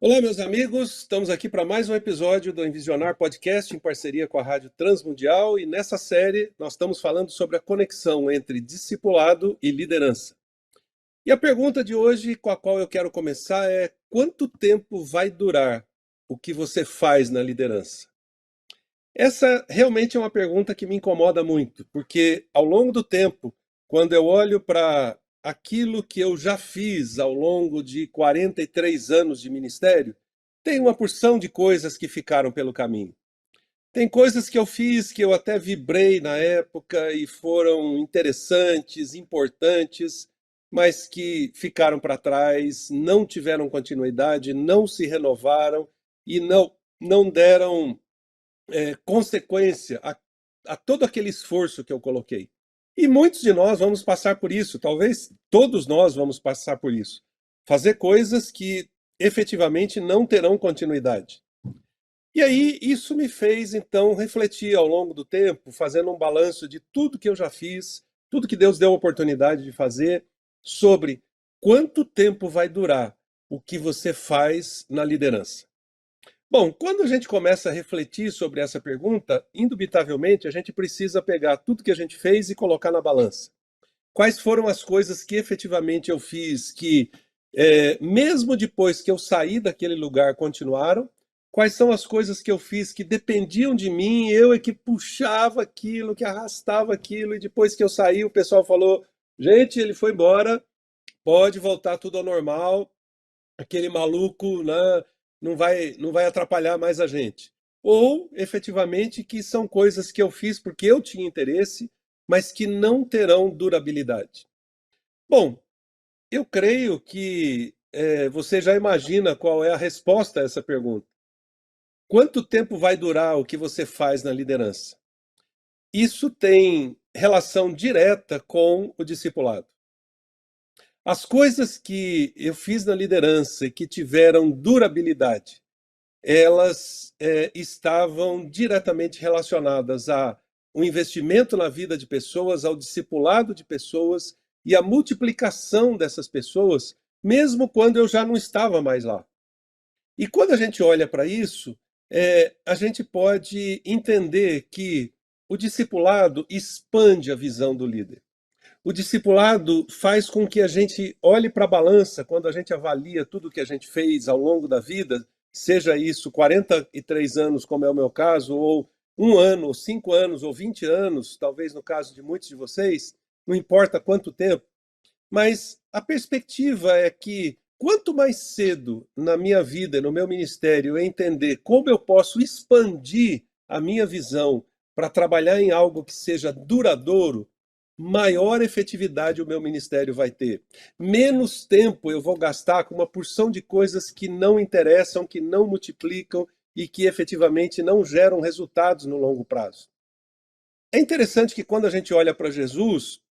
Olá, meus amigos. Estamos aqui para mais um episódio do Envisionar Podcast em parceria com a Rádio Transmundial e nessa série nós estamos falando sobre a conexão entre discipulado e liderança. E a pergunta de hoje, com a qual eu quero começar, é: quanto tempo vai durar o que você faz na liderança? Essa realmente é uma pergunta que me incomoda muito, porque ao longo do tempo, quando eu olho para aquilo que eu já fiz ao longo de 43 anos de ministério, tem uma porção de coisas que ficaram pelo caminho. Tem coisas que eu fiz que eu até vibrei na época e foram interessantes, importantes, mas que ficaram para trás, não tiveram continuidade, não se renovaram e não deram consequência a todo aquele esforço que eu coloquei. E muitos de nós vamos passar por isso, talvez todos nós vamos passar por isso. Fazer coisas que efetivamente não terão continuidade. E aí isso me fez então refletir ao longo do tempo, fazendo um balanço de tudo que eu já fiz, tudo que Deus deu a oportunidade de fazer, sobre quanto tempo vai durar o que você faz na liderança. Bom, quando a gente começa a refletir sobre essa pergunta, indubitavelmente a gente precisa pegar tudo que a gente fez e colocar na balança. Quais foram as coisas que efetivamente eu fiz que, mesmo depois que eu saí daquele lugar, continuaram? Quais são as coisas que eu fiz que dependiam de mim, eu é que puxava aquilo, que arrastava aquilo, e depois que eu saí, o pessoal falou: gente, ele foi embora, pode voltar tudo ao normal, aquele maluco, né, não vai atrapalhar mais a gente. Ou, efetivamente, que são coisas que eu fiz porque eu tinha interesse, mas que não terão durabilidade. Bom, eu creio que você já imagina qual é a resposta a essa pergunta. Quanto tempo vai durar o que você faz na liderança? Isso tem relação direta com o discipulado. As coisas que eu fiz na liderança e que tiveram durabilidade, elas estavam diretamente relacionadas a um investimento na vida de pessoas, ao discipulado de pessoas e à multiplicação dessas pessoas, mesmo quando eu já não estava mais lá. E quando a gente olha para isso, a gente pode entender que o discipulado expande a visão do líder. O discipulado faz com que a gente olhe para a balança quando a gente avalia tudo que a gente fez ao longo da vida, seja isso 43 anos, como é o meu caso, ou um ano, ou 5 anos, ou 20 anos, talvez no caso de muitos de vocês, não importa quanto tempo, mas a perspectiva é que quanto mais cedo na minha vida, no meu ministério, eu entender como eu posso expandir a minha visão para trabalhar em algo que seja duradouro, maior efetividade o meu ministério vai ter. Menos tempo eu vou gastar com uma porção de coisas que não interessam, que não multiplicam e que efetivamente não geram resultados no longo prazo. É interessante que quando a gente olha para Jesus,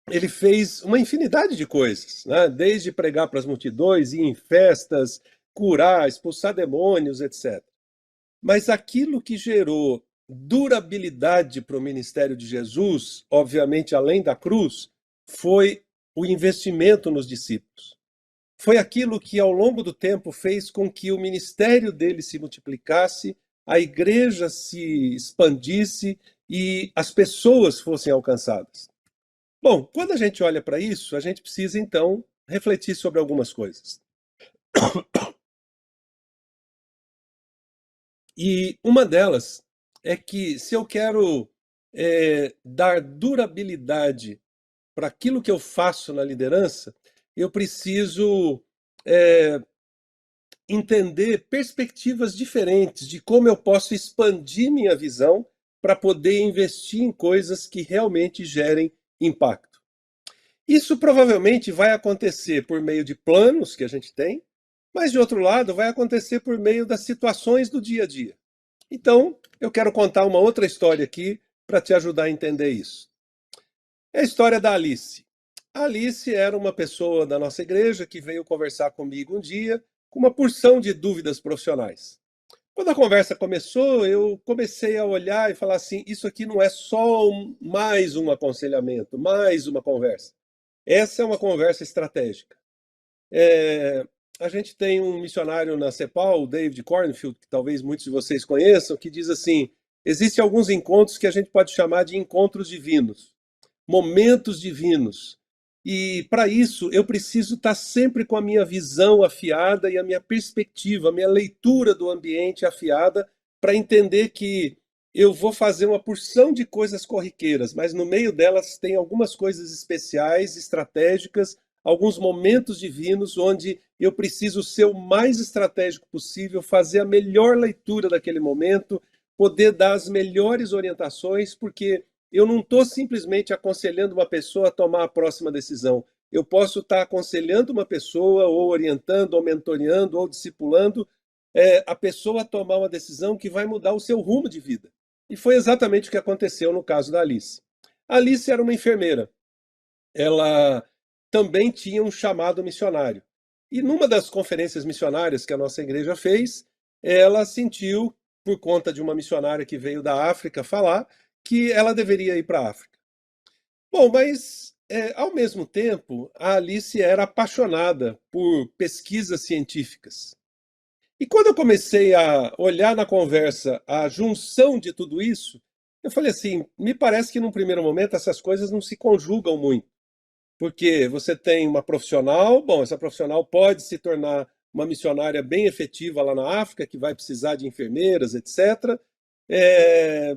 ele fez uma infinidade de coisas, né? Desde pregar para as multidões, ir em festas, curar, expulsar demônios, etc. Mas aquilo que gerou durabilidade para o ministério de Jesus, obviamente além da cruz, foi o investimento nos discípulos. Foi aquilo que ao longo do tempo fez com que o ministério dele se multiplicasse, a igreja se expandisse e as pessoas fossem alcançadas. Bom, quando a gente olha para isso, a gente precisa então refletir sobre algumas coisas. E uma delas é que se eu quero dar durabilidade para aquilo que eu faço na liderança, eu preciso é, entender perspectivas diferentes de como eu posso expandir minha visão para poder investir em coisas que realmente gerem impacto. Isso provavelmente vai acontecer por meio de planos que a gente tem, mas de outro lado vai acontecer por meio das situações do dia a dia. Então, eu quero contar uma outra história aqui para te ajudar a entender isso. É a história da Alice. A Alice era uma pessoa da nossa igreja que veio conversar comigo um dia com uma porção de dúvidas profissionais. Quando a conversa começou, eu comecei a olhar e falar assim: isso aqui não é só mais um aconselhamento, mais uma conversa. Essa é uma conversa estratégica. a gente tem um missionário na CEPAL, o David Cornfield, que talvez muitos de vocês conheçam, que diz assim: existem alguns encontros que a gente pode chamar de encontros divinos, momentos divinos. E para isso eu preciso estar sempre com a minha visão afiada e a minha perspectiva, a minha leitura do ambiente afiada, para entender que eu vou fazer uma porção de coisas corriqueiras, mas no meio delas tem algumas coisas especiais, estratégicas, alguns momentos divinos onde eu preciso ser o mais estratégico possível, fazer a melhor leitura daquele momento, poder dar as melhores orientações, porque eu não estou simplesmente aconselhando uma pessoa a tomar a próxima decisão. Eu posso estar aconselhando uma pessoa, ou orientando, ou mentoreando, ou discipulando a pessoa a tomar uma decisão que vai mudar o seu rumo de vida. E foi exatamente o que aconteceu no caso da Alice. A Alice era uma enfermeira. Ela também tinha um chamado missionário. E numa das conferências missionárias que a nossa igreja fez, ela sentiu, por conta de uma missionária que veio da África falar, que ela deveria ir para a África. Bom, mas ao mesmo tempo, a Alice era apaixonada por pesquisas científicas. E quando eu comecei a olhar na conversa a junção de tudo isso, eu falei assim: me parece que num primeiro momento essas coisas não se conjugam muito. Porque você tem uma profissional, bom, essa profissional pode se tornar uma missionária bem efetiva lá na África, que vai precisar de enfermeiras, etc.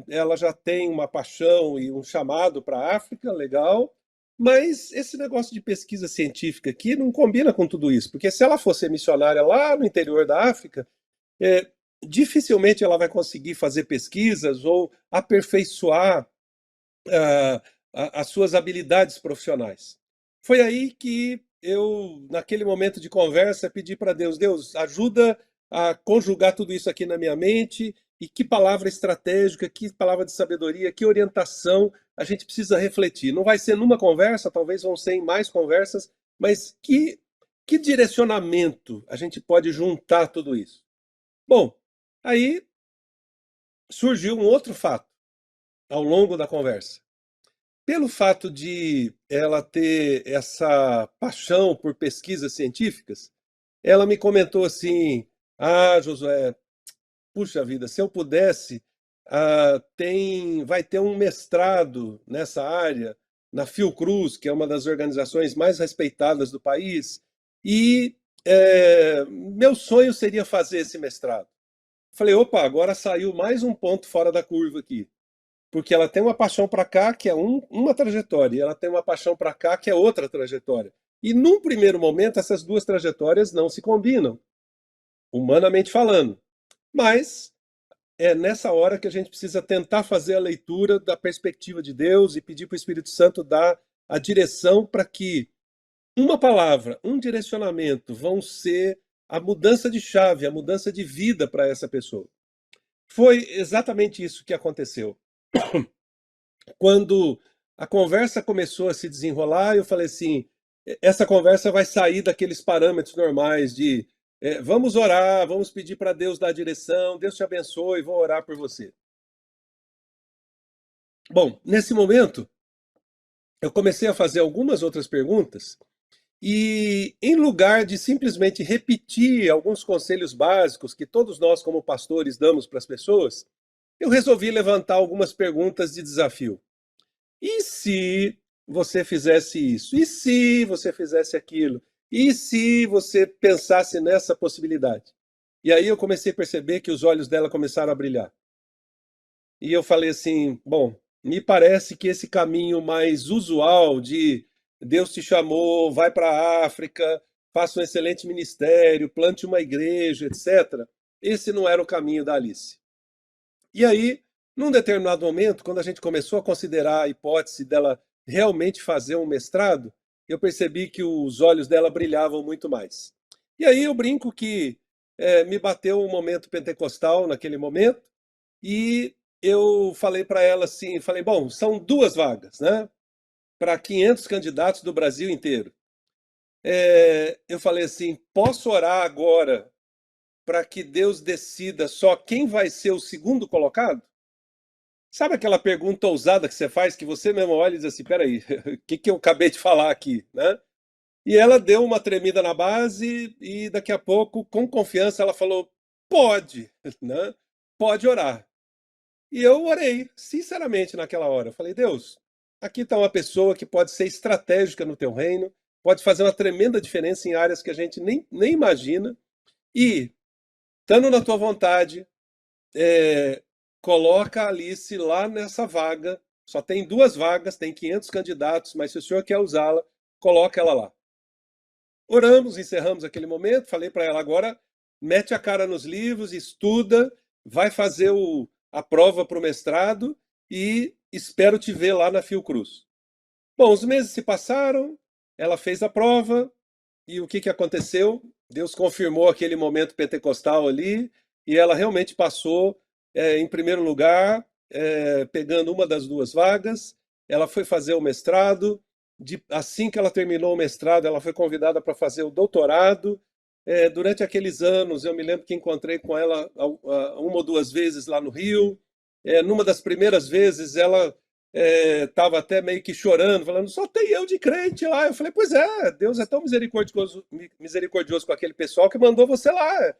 Ela já tem uma paixão e um chamado para a África, legal, mas esse negócio de pesquisa científica aqui não combina com tudo isso, porque se ela fosse missionária lá no interior da África, é, dificilmente ela vai conseguir fazer pesquisas ou aperfeiçoar ah, as suas habilidades profissionais. Foi aí que eu, naquele momento de conversa, pedi para Deus: Deus, ajuda a conjugar tudo isso aqui na minha mente, e que palavra estratégica, que palavra de sabedoria, que orientação a gente precisa refletir. Não vai ser numa conversa, talvez vão ser em mais conversas, mas que direcionamento a gente pode juntar tudo isso? Bom, aí surgiu um outro fato ao longo da conversa. Pelo fato de ela ter essa paixão por pesquisas científicas, ela me comentou assim: Ah, Josué, puxa vida, se eu pudesse, vai ter um mestrado nessa área, na Fiocruz, que é uma das organizações mais respeitadas do país, e meu sonho seria fazer esse mestrado. Falei: opa, agora saiu mais um ponto fora da curva aqui. Porque ela tem uma paixão para cá que é uma trajetória, e ela tem uma paixão para cá que é outra trajetória. E num primeiro momento, essas duas trajetórias não se combinam, humanamente falando. Mas é nessa hora que a gente precisa tentar fazer a leitura da perspectiva de Deus e pedir para o Espírito Santo dar a direção para que uma palavra, um direcionamento vão ser a mudança de chave, a mudança de vida para essa pessoa. Foi exatamente isso que aconteceu. Quando a conversa começou a se desenrolar, eu falei assim: essa conversa vai sair daqueles parâmetros normais de vamos orar, vamos pedir para Deus dar a direção, Deus te abençoe, vou orar por você. Bom, nesse momento, eu comecei a fazer algumas outras perguntas e, em lugar de simplesmente repetir alguns conselhos básicos que todos nós, como pastores, damos para as pessoas, eu resolvi levantar algumas perguntas de desafio. E se você fizesse isso? E se você fizesse aquilo? E se você pensasse nessa possibilidade? E aí eu comecei a perceber que os olhos dela começaram a brilhar. E eu falei assim: bom, me parece que esse caminho mais usual de Deus te chamou, vai para a África, faça um excelente ministério, plante uma igreja, etc., esse não era o caminho da Alice. E aí, num determinado momento, quando a gente começou a considerar a hipótese dela realmente fazer um mestrado, eu percebi que os olhos dela brilhavam muito mais. E aí eu brinco que me bateu um momento pentecostal naquele momento, e eu falei para ela assim, falei: bom, são duas vagas, né, para 500 candidatos do Brasil inteiro. Eu falei assim: posso orar agora para que Deus decida só quem vai ser o segundo colocado? Sabe aquela pergunta ousada que você faz, que você mesmo olha e diz assim: peraí, o que eu acabei de falar aqui, né? E ela deu uma tremida na base e daqui a pouco, com confiança, ela falou: pode, né? Pode orar. E eu orei, sinceramente, naquela hora. Eu falei: Deus, aqui está uma pessoa que pode ser estratégica no teu reino, pode fazer uma tremenda diferença em áreas que a gente nem imagina. E, estando na tua vontade, é, coloca a Alice lá nessa vaga. Só tem 2 vagas, tem 500 candidatos, mas se o senhor quer usá-la, coloca ela lá. Oramos, encerramos aquele momento. Falei para ela: agora mete a cara nos livros, estuda, vai fazer a prova para o mestrado e espero te ver lá na Fiocruz. Bom, os meses se passaram, ela fez a prova e o que, que aconteceu? Deus confirmou aquele momento pentecostal ali e ela realmente passou em primeiro lugar, pegando uma das 2 vagas. Ela foi fazer o mestrado. Assim que ela terminou o mestrado, ela foi convidada para fazer o doutorado. Durante aqueles anos, eu me lembro que encontrei com ela 1 ou 2 vezes lá no Rio. Numa das primeiras vezes, ela estava até meio que chorando, falando: só tem eu de crente lá. Eu falei: pois é, Deus é tão misericordioso com aquele pessoal que mandou você lá.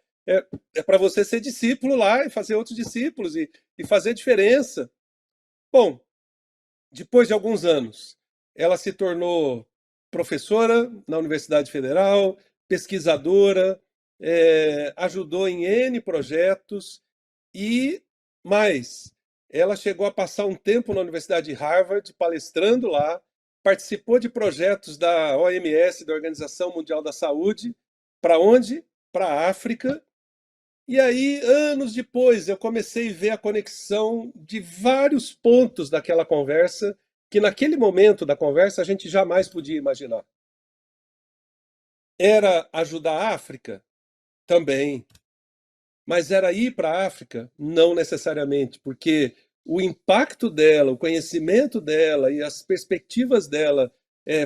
É para você ser discípulo lá e fazer outros discípulos e fazer diferença. Bom, depois de alguns anos, ela se tornou professora na Universidade Federal, pesquisadora, ajudou em N projetos e mais. Ela chegou a passar um tempo na Universidade de Harvard, palestrando lá, participou de projetos da OMS, da Organização Mundial da Saúde, para onde? Para a África. E aí, anos depois, eu comecei a ver a conexão de vários pontos daquela conversa, que naquele momento da conversa a gente jamais podia imaginar. Era ajudar a África? Também. Mas era ir para a África? Não necessariamente, porque o impacto dela, o conhecimento dela e as perspectivas dela,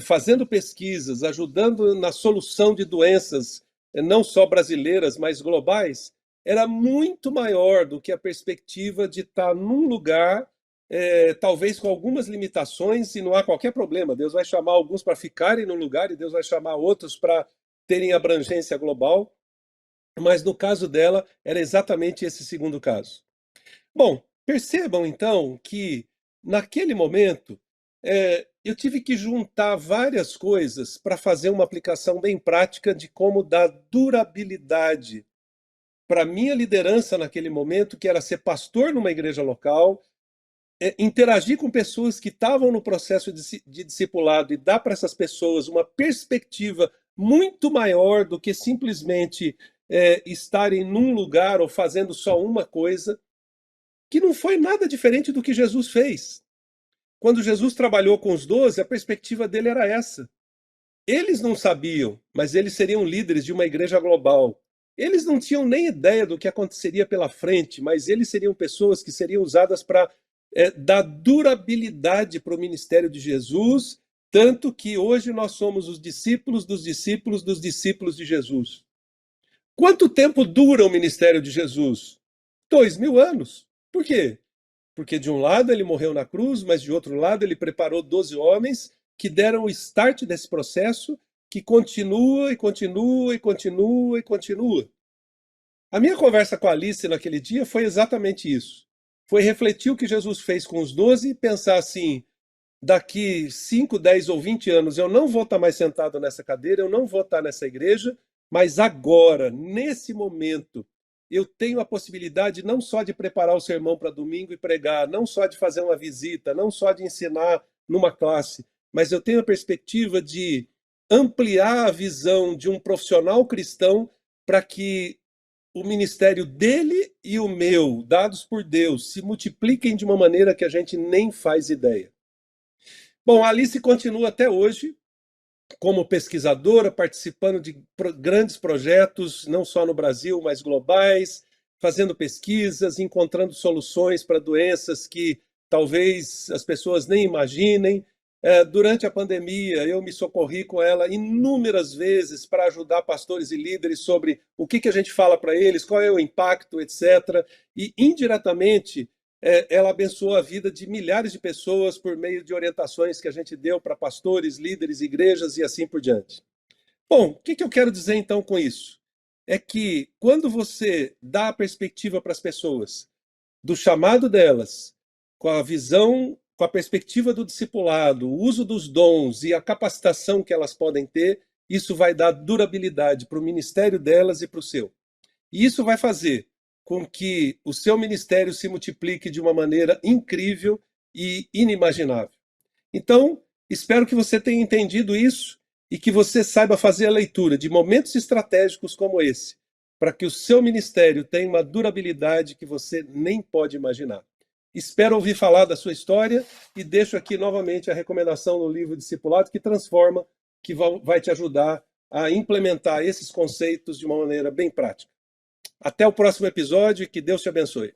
fazendo pesquisas, ajudando na solução de doenças, não só brasileiras, mas globais, era muito maior do que a perspectiva de estar num lugar, talvez com algumas limitações, e não há qualquer problema. Deus vai chamar alguns para ficarem no lugar e Deus vai chamar outros para terem abrangência global. Mas no caso dela, era exatamente esse segundo caso. Bom, percebam então que naquele momento eu tive que juntar várias coisas para fazer uma aplicação bem prática de como dar durabilidade para a minha liderança naquele momento, que era ser pastor numa igreja local, interagir com pessoas que estavam no processo de discipulado e dar para essas pessoas uma perspectiva muito maior do que simplesmente estarem num lugar ou fazendo só uma coisa, que não foi nada diferente do que Jesus fez. Quando Jesus trabalhou com os 12, a perspectiva dele era essa. Eles não sabiam, mas eles seriam líderes de uma igreja global. Eles não tinham nem ideia do que aconteceria pela frente, mas eles seriam pessoas que seriam usadas para dar durabilidade para o ministério de Jesus, tanto que hoje nós somos os discípulos dos discípulos dos discípulos de Jesus. Quanto tempo dura o ministério de Jesus? 2000 anos. Por quê? Porque de um lado ele morreu na cruz, mas de outro lado ele preparou 12 homens que deram o start desse processo, que continua e continua e continua e continua. A minha conversa com a Alice naquele dia foi exatamente isso. Foi refletir o que Jesus fez com os 12 e pensar assim: daqui 5, 10 ou 20 anos eu não vou estar mais sentado nessa cadeira, eu não vou estar nessa igreja, mas agora, nesse momento, eu tenho a possibilidade não só de preparar o sermão para domingo e pregar, não só de fazer uma visita, não só de ensinar numa classe, mas eu tenho a perspectiva de ampliar a visão de um profissional cristão para que o ministério dele e o meu, dados por Deus, se multipliquem de uma maneira que a gente nem faz ideia. Bom, a Alice continua até hoje como pesquisadora, participando de grandes projetos, não só no Brasil, mas globais, fazendo pesquisas, encontrando soluções para doenças que talvez as pessoas nem imaginem. Durante a pandemia, eu me socorri com ela inúmeras vezes para ajudar pastores e líderes sobre o que a gente fala para eles, qual é o impacto, etc. E, indiretamente, ela abençoou a vida de milhares de pessoas por meio de orientações que a gente deu para pastores, líderes, igrejas e assim por diante. Bom, o que eu quero dizer então com isso? É que quando você dá a perspectiva para as pessoas do chamado delas, com a visão, com a perspectiva do discipulado, o uso dos dons e a capacitação que elas podem ter, isso vai dar durabilidade para o ministério delas e para o seu. E isso vai fazer com que o seu ministério se multiplique de uma maneira incrível e inimaginável. Então, espero que você tenha entendido isso e que você saiba fazer a leitura de momentos estratégicos como esse, para que o seu ministério tenha uma durabilidade que você nem pode imaginar. Espero ouvir falar da sua história e deixo aqui novamente a recomendação no livro Discipulado que Transforma, que vai te ajudar a implementar esses conceitos de uma maneira bem prática. Até o próximo episódio e que Deus te abençoe.